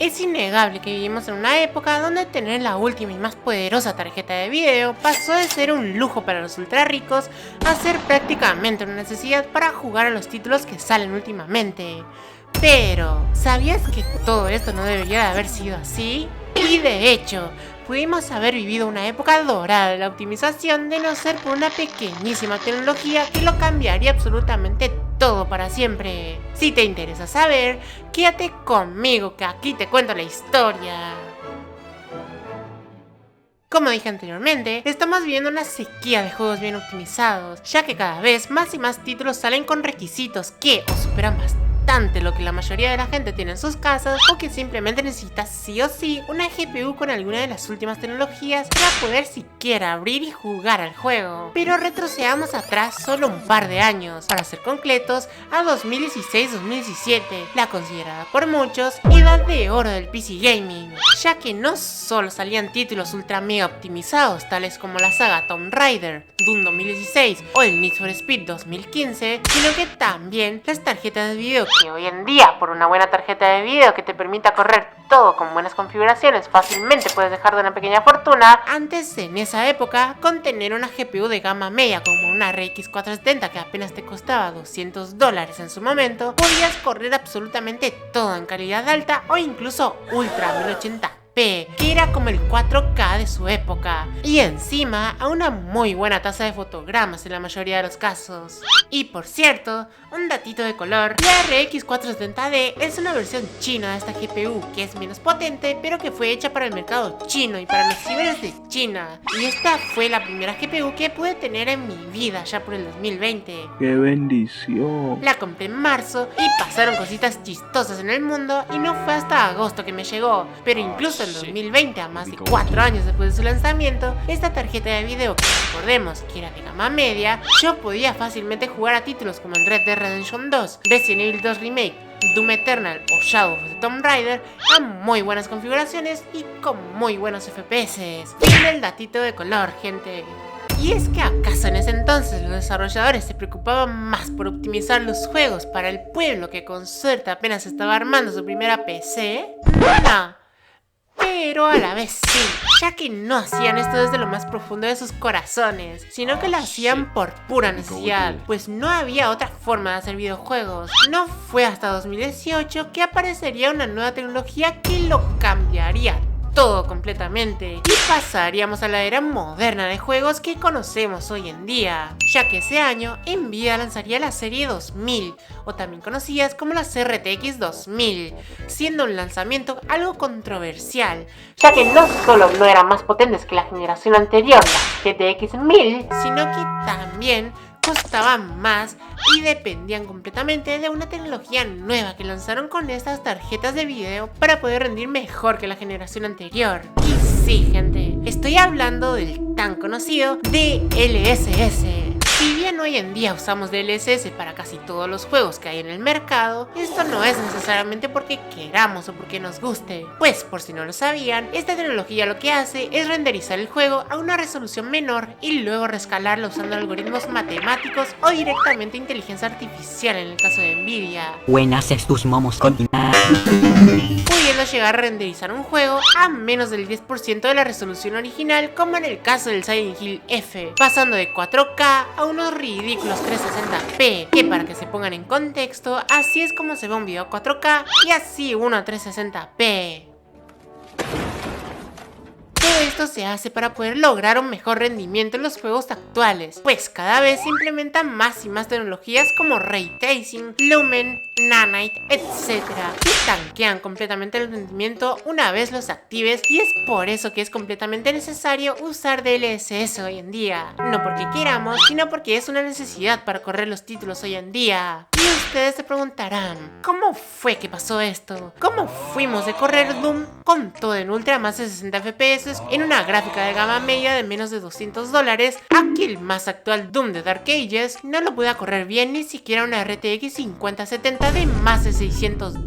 Es innegable que vivimos en una época donde tener la última y más poderosa tarjeta de video pasó de ser un lujo para los ultra ricos a ser prácticamente una necesidad para jugar a los títulos que salen últimamente. Pero, ¿sabías que todo esto no debería de haber sido así? Y de hecho, pudimos haber vivido una época dorada de la optimización de no ser por una pequeñísima tecnología que lo cambiaría absolutamente todo para siempre. Si te interesa saber, quédate conmigo que aquí te cuento la historia. Como dije anteriormente, estamos viviendo una sequía de juegos bien optimizados, ya que cada vez más y más títulos salen con requisitos que o superan bastante lo que la mayoría de la gente tiene en sus casas, o que simplemente necesitas sí o sí una GPU con alguna de las últimas tecnologías para poder siquiera abrir y jugar al juego. Pero retrocedamos atrás solo un par de años, para ser concretos a 2016-2017, la considerada por muchos edad de oro del PC Gaming, ya que no solo salían títulos ultra mega optimizados tales como la saga Tomb Raider, Doom 2016 o el Need for Speed 2015, sino que también las tarjetas de video que hoy en día, por una buena tarjeta de video que te permita correr todo con buenas configuraciones, fácilmente puedes dejar de una pequeña fortuna. Antes, en esa época, con tener una GPU de gama media como una RX 470 que apenas te costaba $200 en su momento, podías correr absolutamente todo en calidad alta o incluso ultra 1080p, que era como el 4K de su época, y encima a una muy buena tasa de fotogramas en la mayoría de los casos. Y por cierto, un datito de color, la RX 470D es una versión china de esta GPU que es menos potente, pero que fue hecha para el mercado chino y para los ciberes de China, y esta fue la primera GPU que pude tener en mi vida ya por el 2020. ¡Qué bendición! La compré en marzo y pasaron cositas chistosas en el mundo y no fue hasta agosto que me llegó, pero incluso en 2020, a más de 4 años después de su lanzamiento, esta tarjeta de video, que recordemos que era de gama media, yo podía fácilmente jugar a títulos como el Red Dead Redemption 2, Resident Evil 2 Remake, Doom Eternal o Shadow of the Tomb Raider a muy buenas configuraciones y con muy buenos FPS. Fin del datito de color, gente. ¿Y es que acaso en ese entonces los desarrolladores se preocupaban más por optimizar los juegos para el pueblo que con suerte apenas estaba armando su primera PC? No. Pero a la vez sí, ya que no hacían esto desde lo más profundo de sus corazones, sino que lo hacían por pura necesidad, pues no había otra forma de hacer videojuegos. No fue hasta 2018 que aparecería una nueva tecnología que lo cambiaría todo completamente, y pasaríamos a la era moderna de juegos que conocemos hoy en día, ya que ese año Nvidia lanzaría la serie 2000, o también conocidas como las RTX 2000, siendo un lanzamiento algo controversial, ya que no solo no eran más potentes que la generación anterior, las GTX 1000, sino que también costaban más y dependían completamente de una tecnología nueva que lanzaron con estas tarjetas de video para poder rendir mejor que la generación anterior. Y sí, gente, estoy hablando del tan conocido DLSS. Si bien hoy en día usamos DLSS para casi todos los juegos que hay en el mercado, esto no es necesariamente porque queramos o porque nos guste, pues por si no lo sabían, esta tecnología lo que hace es renderizar el juego a una resolución menor y luego rescalarlo usando algoritmos matemáticos o directamente inteligencia artificial en el caso de Nvidia. Buenas tus momos con pudiendo llegar a renderizar un juego a menos del 10% de la resolución original, como en el caso del Silent Hill F, pasando de 4K a unos ridículos 360p, que para que se pongan en contexto, así es como se ve un video 4K y así uno a 360p. Todo esto se hace para poder lograr un mejor rendimiento en los juegos actuales, pues cada vez se implementan más y más tecnologías como Ray Tracing, Lumen, Nanite, etc., que tanquean completamente el rendimiento una vez los actives, y es por eso que es completamente necesario usar DLSS hoy en día. No porque queramos, sino porque es una necesidad para correr los títulos hoy en día. Y ustedes se preguntarán, ¿cómo fue que pasó esto? ¿Cómo fuimos de correr Doom con todo en ultra más de 60 FPS en una gráfica de gama media de menos de $200 a que el más actual Doom de Dark Ages no lo pueda correr bien ni siquiera una RTX 5070 de más de $600?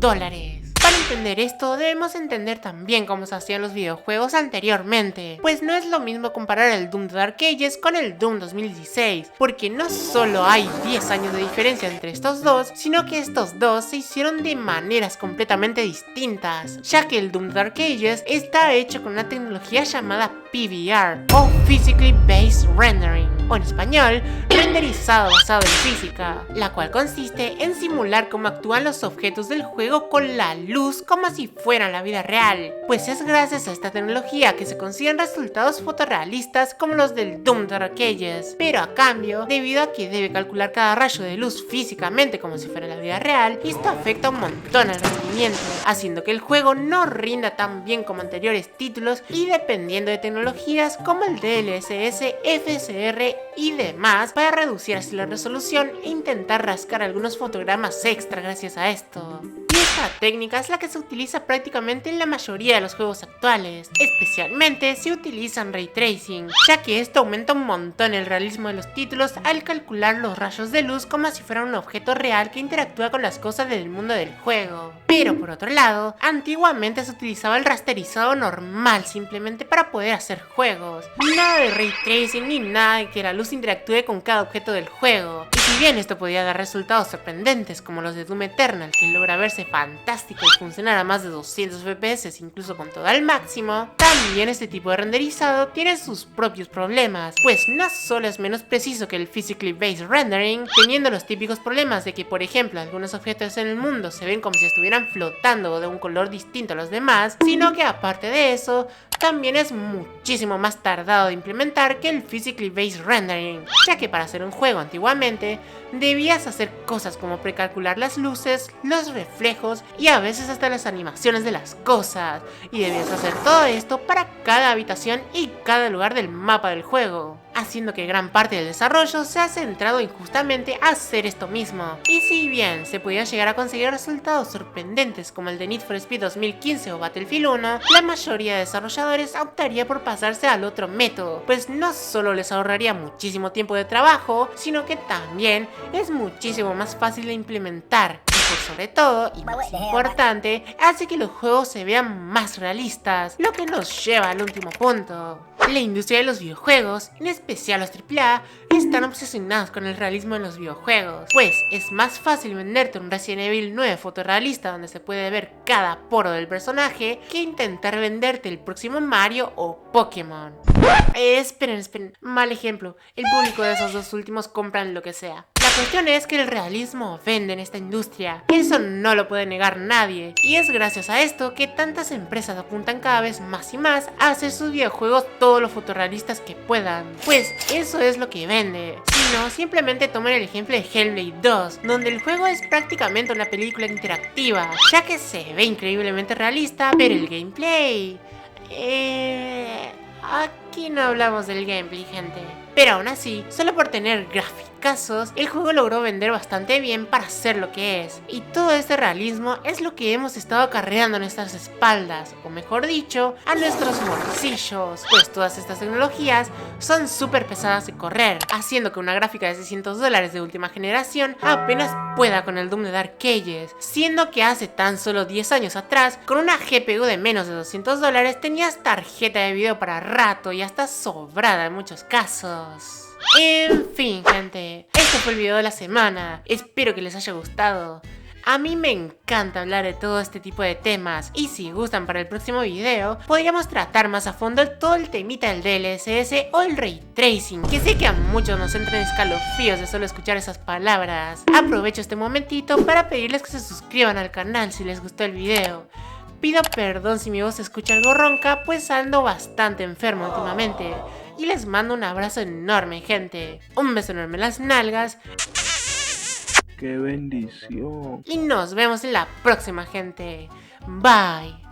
Para entender esto, debemos entender también cómo se hacían los videojuegos anteriormente, pues no es lo mismo comparar el Doom de Dark Ages con el Doom 2016, porque no solo hay 10 años de diferencia entre estos dos, sino que estos dos se hicieron de maneras completamente distintas, ya que el Doom Dark Ages está hecho con una tecnología llamada PBR, o Physically Based Rendering, o en español, renderizado basado en física, la cual consiste en simular cómo actúan los objetos del juego con la luz como si fueran la vida real, pues es gracias a esta tecnología que se consiguen resultados fotorrealistas como los del Doom Dark Ages, pero a cambio, debido a que debe calcular cada rayo de luz físicamente como si fuera la vida real, esto afecta un montón al rendimiento, haciendo que el juego no rinda tan bien como anteriores títulos y dependiendo de tecnologías como el DLSS, FSR y demás para reducir así la resolución e intentar rascar algunos fotogramas extra gracias a esto. Y esta técnica es la que se utiliza prácticamente en la mayoría de los juegos actuales, especialmente si utilizan Ray Tracing, ya que esto aumenta un montón el realismo de los títulos al calcular los rayos de luz como si fuera un objeto real que interactúa con las cosas del mundo del juego. Pero por otro lado, antiguamente se utilizaba el rasterizado normal simplemente para poder hacer juegos, nada de Ray Tracing ni nada de que la luz interactúe con cada objeto del juego. Y si bien esto podía dar resultados sorprendentes como los de Doom Eternal, que logra verse fantástico y funcionar a más de 200 FPS incluso con todo al máximo, también este tipo de renderizado tiene sus propios problemas, pues no solo es menos preciso que el Physically Based Rendering, teniendo los típicos problemas de que por ejemplo algunos objetos en el mundo se ven como si estuvieran flotando o de un color distinto a los demás, sino que aparte de eso, también es muchísimo más tardado de implementar que el Physically Based Rendering, ya que para hacer un juego antiguamente debías hacer cosas como precalcular las luces, los reflejos y a veces hasta las animaciones de las cosas, y debías hacer todo esto para cada habitación y cada lugar del mapa del juego, haciendo que gran parte del desarrollo se ha centrado en justamente hacer esto mismo. Y si bien se podía llegar a conseguir resultados sorprendentes como el de Need for Speed 2015 o Battlefield 1, la mayoría de desarrolladores optaría por pasarse al otro método, pues no solo les ahorraría muchísimo tiempo de trabajo, sino que también es muchísimo más fácil de implementar. Por sobre todo, y más importante, hace que los juegos se vean más realistas, lo que nos lleva al último punto. La industria de los videojuegos, en especial los AAA, están obsesionados con el realismo en los videojuegos, pues es más fácil venderte un Resident Evil 9 fotorrealista donde se puede ver cada poro del personaje que intentar venderte el próximo Mario o Pokémon. Esperen, mal ejemplo, el público de esos dos últimos compran lo que sea. La cuestión es que el realismo vende en esta industria, eso no lo puede negar nadie, y es gracias a esto que tantas empresas apuntan cada vez más y más a hacer sus videojuegos todos los fotorrealistas que puedan, pues eso es lo que vende. Si no, simplemente tomen el ejemplo de Hellblade 2, donde el juego es prácticamente una película interactiva, ya que se ve increíblemente realista, pero el gameplay... Aquí no hablamos del gameplay, gente. Pero aún así, solo por tener graficazos, el juego logró vender bastante bien para ser lo que es. Y todo este realismo es lo que hemos estado acarreando a nuestras espaldas, o mejor dicho, a nuestros bolsillos. Pues todas estas tecnologías son súper pesadas de correr, haciendo que una gráfica de $600 de última generación apenas pueda con el Doom de Dark Ages, siendo que hace tan solo 10 años atrás, con una GPU de menos de $200 tenías tarjeta de video para rato y hasta sobrada en muchos casos. En fin, gente, este fue el video de la semana, espero que les haya gustado. A mí me encanta hablar de todo este tipo de temas y si gustan para el próximo video podríamos tratar más a fondo todo el temita del DLSS o el Ray Tracing, que sé que a muchos nos entran escalofríos de solo escuchar esas palabras. Aprovecho este momentito para pedirles que se suscriban al canal si les gustó el video. Pido perdón si mi voz se escucha algo ronca, pues ando bastante enfermo últimamente. Y les mando un abrazo enorme, gente. Un beso enorme en las nalgas. ¡Qué bendición! Y nos vemos en la próxima, gente. Bye.